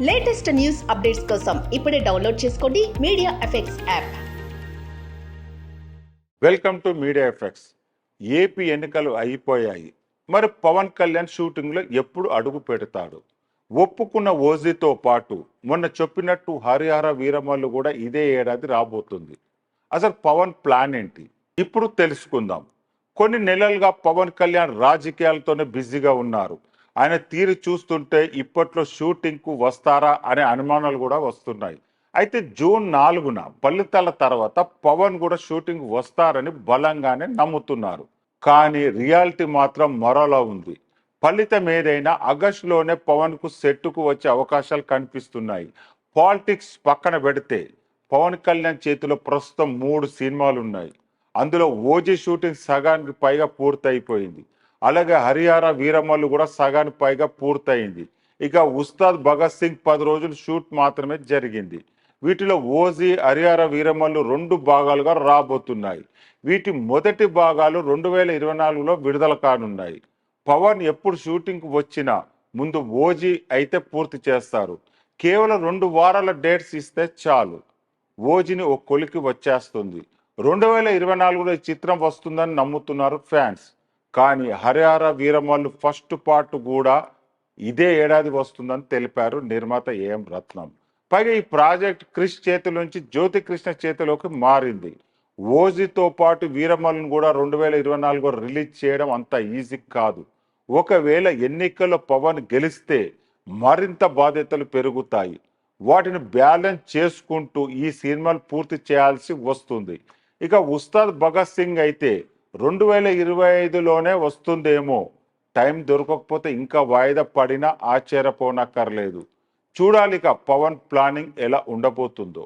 Latest news updates కోసం ఇప్పుడే download చేసుకోండి media effects app. Welcome to media effects. AP ఎన్నికలు అయిపోయాయి. మరి పవన్ కళ్యాణ్ షూటింగ్లో ఎప్పుడు అడుగు పెడతాడు? ఒప్పుకున్న ఓజీతో పాటు మొన్న చెప్పినట్టు హరిహర వీరమల్లు కూడా ఇదే ఏడాది రాబోతుంది. అసలు పవన్ ప్లాన్ ఏంటి ఇప్పుడు తెలుసుకుందాం. కొన్ని నెలలుగా పవన్ కళ్యాణ్ రాజకీయాలతోనే బిజీగా ఉన్నారు. ఆయన తీరు చూస్తుంటే ఇప్పట్లో షూటింగ్కు వస్తారా అనే అనుమానాలు కూడా వస్తున్నాయి. అయితే జూన్ 4న ఫలితాల తర్వాత పవన్ కూడా షూటింగ్ వస్తారని బలంగానే నమ్ముతున్నారు. కానీ రియాలిటీ మాత్రం మరోలా ఉంది. ఫలితం ఏదైనా ఆగస్టులోనే పవన్కు సెట్టుకు వచ్చే అవకాశాలు కనిపిస్తున్నాయి. పాలిటిక్స్ పక్కన పెడితే పవన్ కళ్యాణ్ చేతిలో ప్రస్తుతం 3 సినిమాలు ఉన్నాయి. అందులో ఓజీ షూటింగ్ సగానికి పైగా పూర్తయిపోయింది. అలాగే హరిహర వీరమల్లు కూడా సగానికి పైగా పూర్తయింది. ఇక ఉస్తాద్ భగత్ సింగ్ 10 రోజులు షూట్ మాత్రమే జరిగింది. వీటిలో ఓజీ హరిహర వీరమల్లు 2 భాగాలుగా రాబోతున్నాయి. వీటి మొదటి భాగాలు 2024లో విడుదల కానున్నాయి. పవన్ ఎప్పుడు షూటింగ్కి వచ్చినా ముందు ఓజీ అయితే పూర్తి చేస్తారు. కేవలం 2 వారాల డేట్స్ ఇస్తే చాలు, ఓజీని ఓ కొలికి వచ్చేస్తుంది. 2024లో ఈ చిత్రం వస్తుందని నమ్ముతున్నారు ఫ్యాన్స్. కానీ హరిహర వీరమల్లు ఫస్ట్ పార్ట్ కూడా ఇదే ఏడాది వస్తుందని తెలిపారు నిర్మాత ఏఎం రత్నం. పైగా ఈ ప్రాజెక్ట్ క్రిష్ చేతుల నుంచి జ్యోతి కృష్ణ చేతిలోకి మారింది. ఓజీతో పాటు వీరమల్లును కూడా 2024 రిలీజ్ చేయడం అంత ఈజీ కాదు. ఒకవేళ ఎన్నికల్లో పవన్ గెలిస్తే మరింత బాధ్యతలు పెరుగుతాయి. వాటిని బ్యాలెన్స్ చేసుకుంటూ ఈ సినిమాలు పూర్తి చేయాల్సి వస్తుంది. ఇక ఉస్తాద్ భగత్ సింగ్ అయితే 2025లోనే వస్తుందేమో. టైం దొరకకపోతే ఇంకా వాయిదా పడినా ఆశ్చర్యపోనక్కర్లేదు. చూడాలిక పవన్ ప్లానింగ్ ఎలా ఉండబోతుందో.